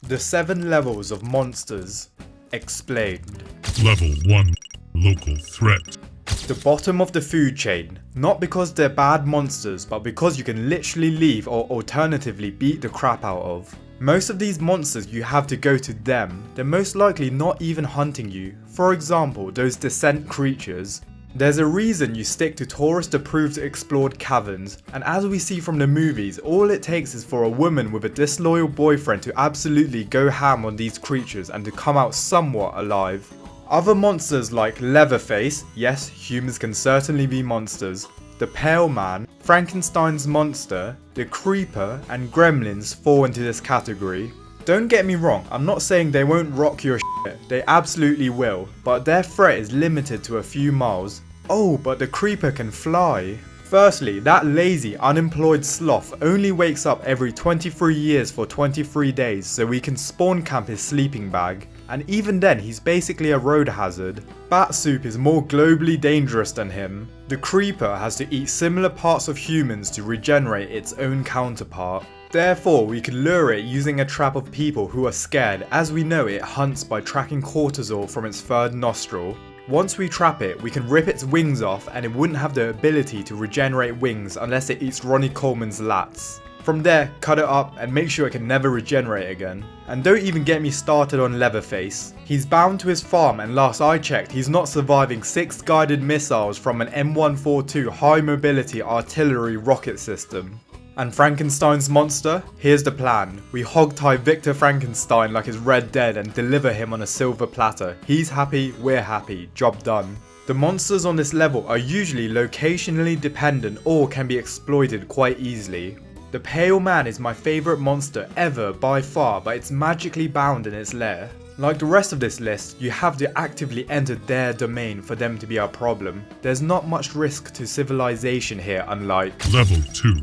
The 7 levels of monsters. Explained. Level 1. Local threat. The bottom of the food chain, not because they're bad monsters, but because you can literally leave or alternatively beat the crap out of. Most of these monsters you have to go to them, they're most likely not even hunting you. For example, those descent creatures. There's a reason you stick to tourist approved explored caverns, and as we see from the movies, all it takes is for a woman with a disloyal boyfriend to absolutely go ham on these creatures and to come out somewhat alive. Other monsters like Leatherface, yes, humans can certainly be monsters, the Pale Man, Frankenstein's monster, the Creeper, and Gremlins fall into this category. Don't get me wrong, I'm not saying they won't rock your shit, they absolutely will, but their threat is limited to a few miles. Oh, but the Creeper can fly. Firstly, that lazy, unemployed sloth only wakes up every 23 years for 23 days so we can spawn camp his sleeping bag. And even then, he's basically a road hazard. Bat Soup is more globally dangerous than him. The Creeper has to eat similar parts of humans to regenerate its own counterpart. Therefore, we can lure it using a trap of people who are scared, as we know it hunts by tracking cortisol from its third nostril. Once we trap it, we can rip its wings off and it wouldn't have the ability to regenerate wings unless it eats Ronnie Coleman's lats. From there, cut it up and make sure it can never regenerate again. And don't even get me started on Leatherface. He's bound to his farm, and last I checked, he's not surviving 6 guided missiles from an M142 high mobility artillery rocket system. And Frankenstein's monster? Here's the plan. We hogtie Victor Frankenstein like his Red Dead and deliver him on a silver platter. He's happy, we're happy, job done. The monsters on this level are usually locationally dependent or can be exploited quite easily. The Pale Man is my favourite monster ever by far, but it's magically bound in its lair. Like the rest of this list, you have to actively enter their domain for them to be a problem. There's not much risk to civilization here, unlike Level 2.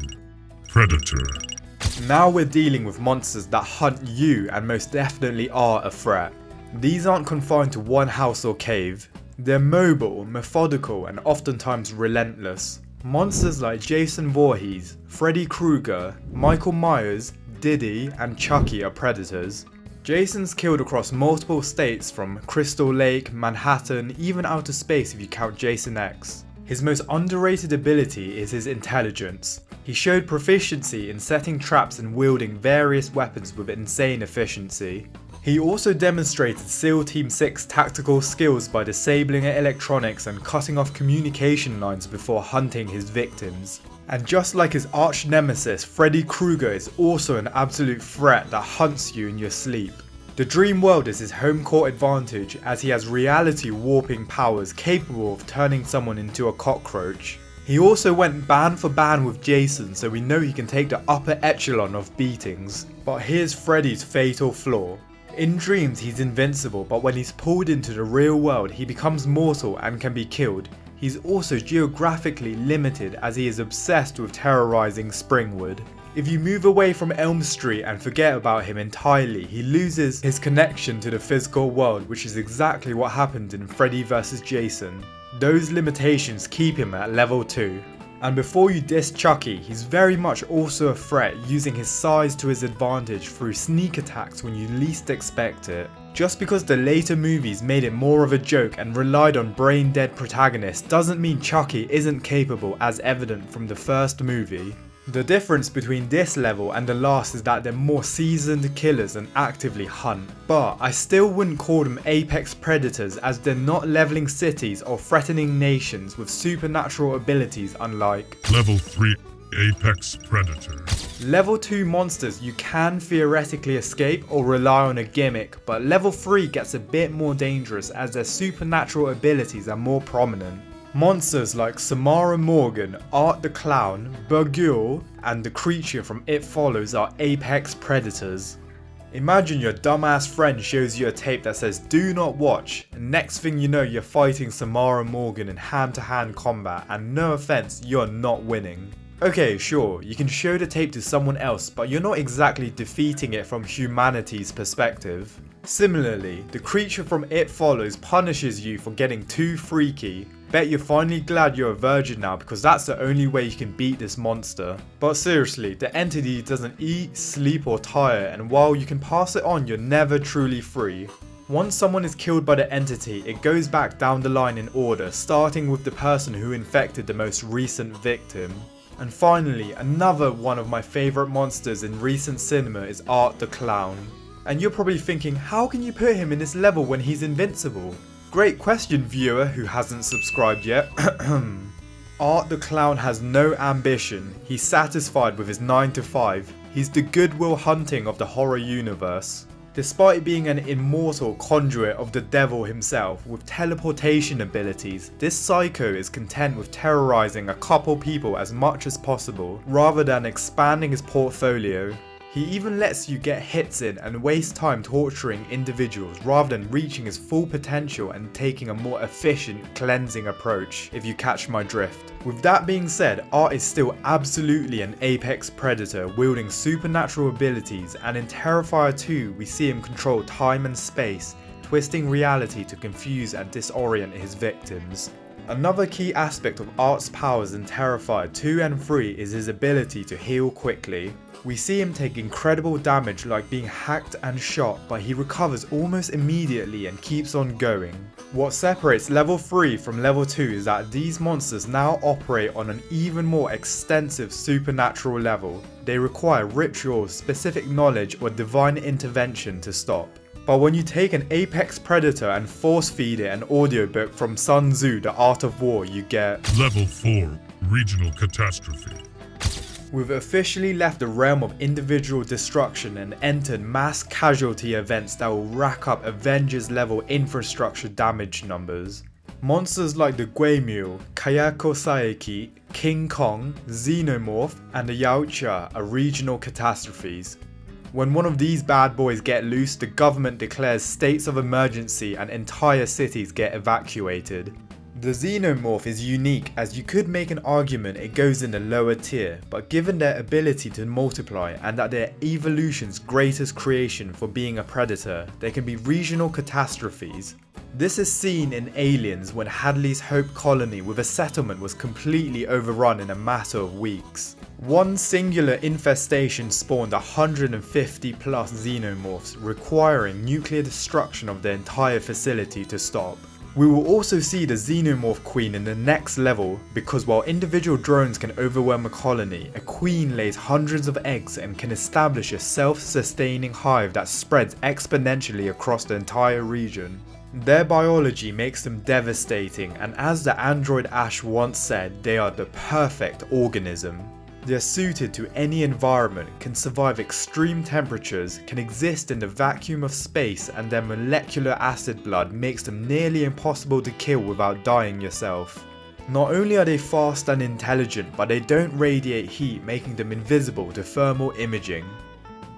Predator. Now we're dealing with monsters that hunt you and most definitely are a threat. These aren't confined to one house or cave. They're mobile, methodical, and oftentimes relentless. Monsters like Jason Voorhees, Freddy Krueger, Michael Myers, Diddy, and Chucky are predators. Jason's killed across multiple states from Crystal Lake, Manhattan, even outer space if you count Jason X. His most underrated ability is his intelligence. He showed proficiency in setting traps and wielding various weapons with insane efficiency. He also demonstrated SEAL Team 6 tactical skills by disabling electronics and cutting off communication lines before hunting his victims. And just like his arch nemesis, Freddy Krueger is also an absolute threat that hunts you in your sleep. The dream world is his home court advantage, as he has reality warping powers capable of turning someone into a cockroach. He also went band for band with Jason, so we know he can take the upper echelon of beatings. But here's Freddy's fatal flaw. In dreams he's invincible, but when he's pulled into the real world he becomes mortal and can be killed. He's also geographically limited, as he is obsessed with terrorizing Springwood. If you move away from Elm Street and forget about him entirely, he loses his connection to the physical world, which is exactly what happened in Freddy vs Jason. Those limitations keep him at level 2. And before you diss Chucky, he's very much also a threat, using his size to his advantage through sneak attacks when you least expect it. Just because the later movies made it more of a joke and relied on brain dead protagonists doesn't mean Chucky isn't capable, as evident from the first movie. The difference between this level and the last is that they're more seasoned killers and actively hunt. But I still wouldn't call them apex predators, as they're not leveling cities or threatening nations with supernatural abilities unlike Level 3. Apex Predator. Level 2 monsters you can theoretically escape or rely on a gimmick, but level 3 gets a bit more dangerous as their supernatural abilities are more prominent. Monsters like Samara Morgan, Art the Clown, Burgule, and the creature from It Follows are apex predators. Imagine your dumbass friend shows you a tape that says "do not watch", and next thing you know you're fighting Samara Morgan in hand-to-hand combat, and no offense, you're not winning. Okay, sure, you can show the tape to someone else, but you're not exactly defeating it from humanity's perspective. Similarly, the creature from It Follows punishes you for getting too freaky. Bet you're finally glad you're a virgin now because that's the only way you can beat this monster. But seriously, the entity doesn't eat, sleep or tire, and while you can pass it on, you're never truly free. Once someone is killed by the entity, it goes back down the line in order, starting with the person who infected the most recent victim. And finally, another one of my favourite monsters in recent cinema is Art the Clown. And you're probably thinking, how can you put him in this level when he's invincible? Great question, viewer who hasn't subscribed yet. Art the Clown has no ambition, he's satisfied with his 9 to 5, he's the Goodwill Hunting of the horror universe. Despite being an immortal conduit of the devil himself with teleportation abilities, this psycho is content with terrorizing a couple people as much as possible, rather than expanding his portfolio. He even lets you get hits in and waste time torturing individuals rather than reaching his full potential and taking a more efficient cleansing approach, if you catch my drift. With that being said, Art is still absolutely an apex predator wielding supernatural abilities, and in Terrifier 2 we see him control time and space, twisting reality to confuse and disorient his victims. Another key aspect of Art's powers in Terrifier 2 and 3 is his ability to heal quickly. We see him take incredible damage like being hacked and shot, but he recovers almost immediately and keeps on going. What separates level 3 from level 2 is that these monsters now operate on an even more extensive supernatural level. They require rituals, specific knowledge or divine intervention to stop. But when you take an apex predator and force feed it an audiobook from Sun Tzu, The Art of War, you get Level 4, Regional Catastrophe. We've officially left the realm of individual destruction and entered mass casualty events that will rack up Avengers level infrastructure damage numbers. Monsters like the Guemul, Kayako Saeki, King Kong, Xenomorph and the Yautja are regional catastrophes. When one of these bad boys get loose, the government declares states of emergency and entire cities get evacuated. The Xenomorph is unique as you could make an argument it goes in the lower tier, but given their ability to multiply and that their evolution's greatest creation for being a predator, they can be regional catastrophes. This is seen in Aliens when Hadley's Hope colony with a settlement was completely overrun in a matter of weeks. One singular infestation spawned 150 plus xenomorphs, requiring nuclear destruction of the entire facility to stop. We will also see the Xenomorph Queen in the next level, because while individual drones can overwhelm a colony, a queen lays hundreds of eggs and can establish a self-sustaining hive that spreads exponentially across the entire region. Their biology makes them devastating, and as the android Ash once said, they are the perfect organism. They are suited to any environment, can survive extreme temperatures, can exist in the vacuum of space, and their molecular acid blood makes them nearly impossible to kill without dying yourself. Not only are they fast and intelligent, but they don't radiate heat, making them invisible to thermal imaging.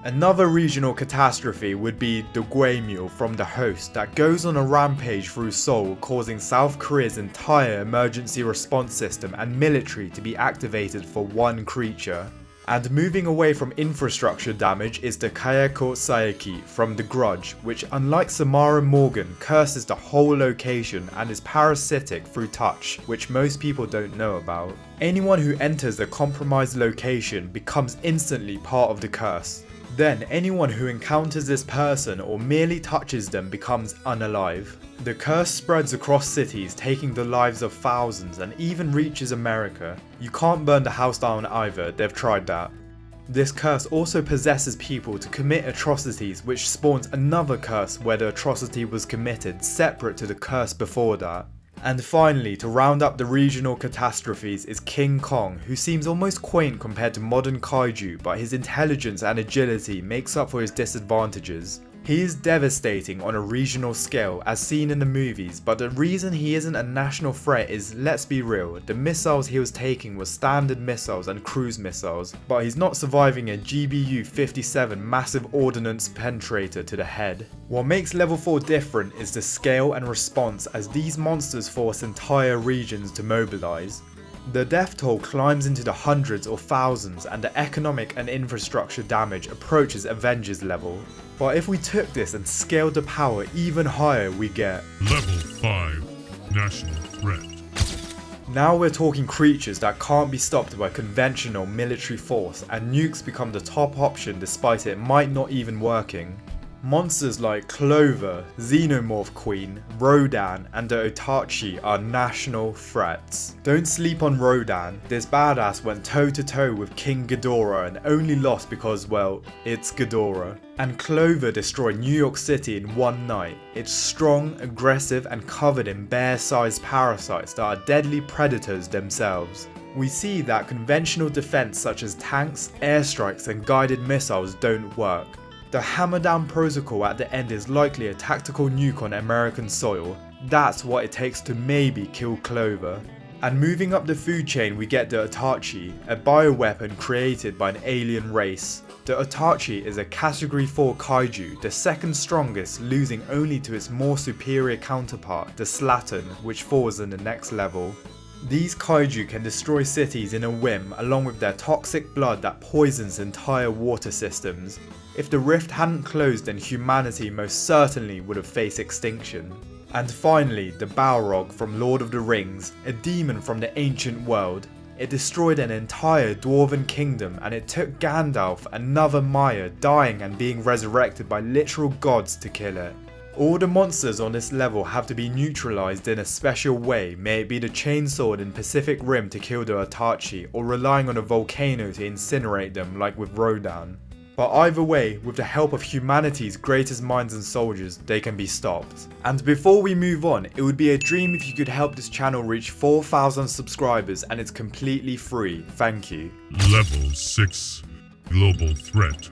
Another regional catastrophe would be the Guemul from The Host that goes on a rampage through Seoul, causing South Korea's entire emergency response system and military to be activated for one creature. And moving away from infrastructure damage is the Kayako Saeki from The Grudge, which unlike Samara Morgan curses the whole location and is parasitic through touch, which most people don't know about. Anyone who enters a compromised location becomes instantly part of the curse. Then anyone who encounters this person or merely touches them becomes unalive. The curse spreads across cities, taking the lives of thousands and even reaches America. You can't burn the house down either, they've tried that. This curse also possesses people to commit atrocities, which spawns another curse where the atrocity was committed, separate to the curse before that. And finally, to round up the regional catastrophes is King Kong, who seems almost quaint compared to modern kaiju, but his intelligence and agility makes up for his disadvantages. He is devastating on a regional scale as seen in the movies, but the reason he isn't a national threat is, let's be real, the missiles he was taking were standard missiles and cruise missiles, but he's not surviving a GBU-57 massive ordnance penetrator to the head. What makes level 4 different is the scale and response, as these monsters force entire regions to mobilize. The death toll climbs into the hundreds or thousands, and the economic and infrastructure damage approaches Avengers level. But if we took this and scaled the power even higher, we get Level 5 National Threat. Now we're talking creatures that can't be stopped by conventional military force, and nukes become the top option despite it might not even working. Monsters like Clover, Xenomorph Queen, Rodan, and the Otachi are national threats. Don't sleep on Rodan. This badass went toe to toe with King Ghidorah and only lost because, well, it's Ghidorah. And Clover destroyed New York City in one night. It's strong, aggressive, and covered in bear-sized parasites that are deadly predators themselves. We see that conventional defense such as tanks, airstrikes, and guided missiles don't work. The hammer down protocol at the end is likely a tactical nuke on American soil. That's what it takes to maybe kill Clover. And moving up the food chain, we get the Otachi, a bioweapon created by an alien race. The Otachi is a category 4 kaiju, the second strongest, losing only to its more superior counterpart, the Slattern, which falls in the next level. These kaiju can destroy cities in a whim, along with their toxic blood that poisons entire water systems. If the rift hadn't closed, then humanity most certainly would have faced extinction. And finally, the Balrog from Lord of the Rings, a demon from the ancient world. It destroyed an entire dwarven kingdom, and it took Gandalf, another Maya, dying and being resurrected by literal gods to kill it. All the monsters on this level have to be neutralized in a special way, may it be the chainsword in Pacific Rim to kill the Otachi, or relying on a volcano to incinerate them like with Rodan. But either way, with the help of humanity's greatest minds and soldiers, they can be stopped. And before we move on, it would be a dream if you could help this channel reach 4,000 subscribers, and it's completely free. Thank you. Level 6 Global Threat.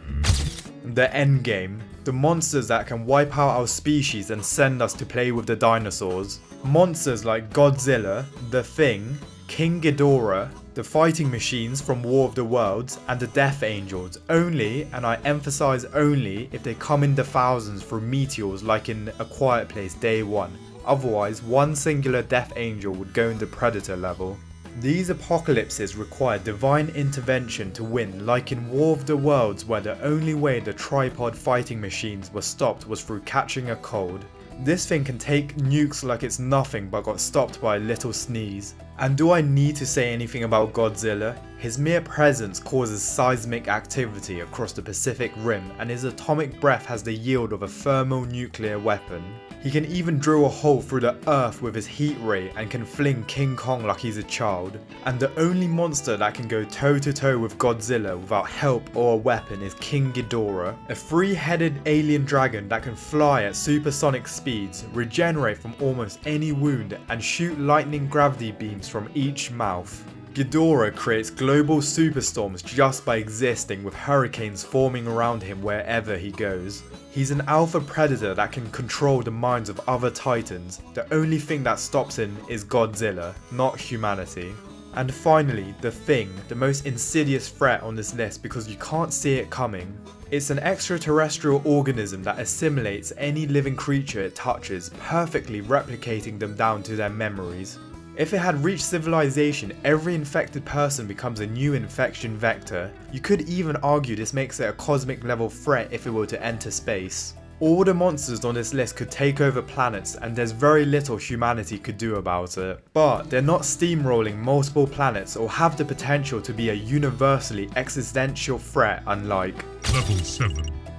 The endgame. The monsters that can wipe out our species and send us to play with the dinosaurs. Monsters like Godzilla, The Thing, King Ghidorah, the fighting machines from War of the Worlds, and the Death Angels, only, and I emphasize only, if they come in the thousands through meteors like in A Quiet Place Day 1. Otherwise, one singular Death Angel would go in the Predator level. These apocalypses require divine intervention to win, like in War of the Worlds, where the only way the tripod fighting machines were stopped was through catching a cold. This thing can take nukes like it's nothing but got stopped by a little sneeze. And do I need to say anything about Godzilla? His mere presence causes seismic activity across the Pacific Rim, and his atomic breath has the yield of a thermonuclear weapon. He can even drill a hole through the earth with his heat ray and can fling King Kong like he's a child. And the only monster that can go toe to toe with Godzilla without help or a weapon is King Ghidorah, a three-headed alien dragon that can fly at supersonic speeds, regenerate from almost any wound, and shoot lightning gravity beams from each mouth. Ghidorah creates global superstorms just by existing, with hurricanes forming around him wherever he goes. He's an alpha predator that can control the minds of other titans. The only thing that stops him is Godzilla, not humanity. And finally, The Thing, the most insidious threat on this list because you can't see it coming. It's an extraterrestrial organism that assimilates any living creature it touches, perfectly replicating them down to their memories. If it had reached civilization, every infected person becomes a new infection vector. You could even argue this makes it a cosmic level threat if it were to enter space. All the monsters on this list could take over planets, and there's very little humanity could do about it. But they're not steamrolling multiple planets or have the potential to be a universally existential threat, unlike Level 7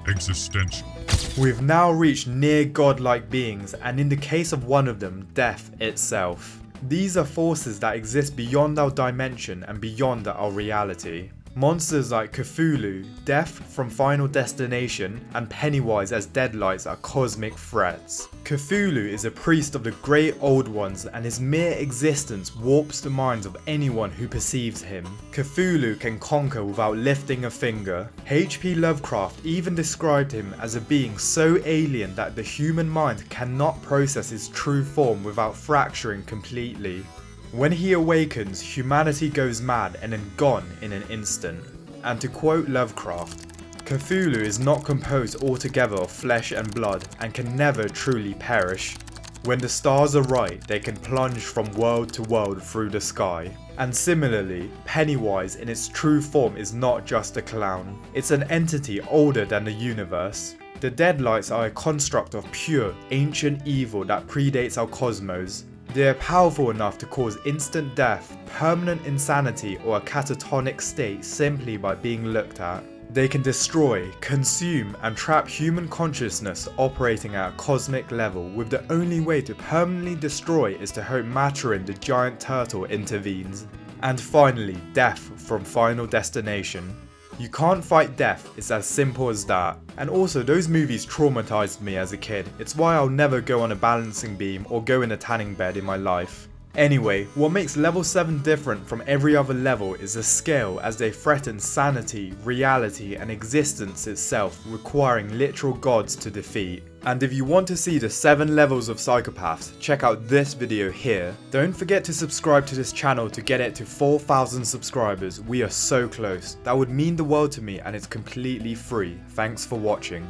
Existential. We've now reached near godlike beings, and in the case of one of them, death itself. These are forces that exist beyond our dimension and beyond our reality. Monsters like Cthulhu, Death from Final Destination, and Pennywise as Deadlights are cosmic threats. Cthulhu is a priest of the Great Old Ones, and his mere existence warps the minds of anyone who perceives him. Cthulhu can conquer without lifting a finger. H.P. Lovecraft even described him as a being so alien that the human mind cannot process his true form without fracturing completely. When he awakens, humanity goes mad and then gone in an instant. And to quote Lovecraft, Cthulhu is not composed altogether of flesh and blood and can never truly perish. When the stars are right, they can plunge from world to world through the sky. And similarly, Pennywise in its true form is not just a clown. It's an entity older than the universe. The Deadlights are a construct of pure, ancient evil that predates our cosmos. They are powerful enough to cause instant death, permanent insanity, or a catatonic state simply by being looked at. They can destroy, consume, and trap human consciousness operating at a cosmic level, with the only way to permanently destroy is to hope Maturin the giant turtle intervenes. And finally, Death from Final Destination. You can't fight death, it's as simple as that. And also, those movies traumatized me as a kid. It's why I'll never go on a balancing beam or go in a tanning bed in my life. Anyway, what makes level 7 different from every other level is the scale, as they threaten sanity, reality, and existence itself, requiring literal gods to defeat. And if you want to see the 7 levels of psychopaths, check out this video here. Don't forget to subscribe to this channel to get it to 4,000 subscribers. We are so close. That would mean the world to me, and it's completely free. Thanks for watching.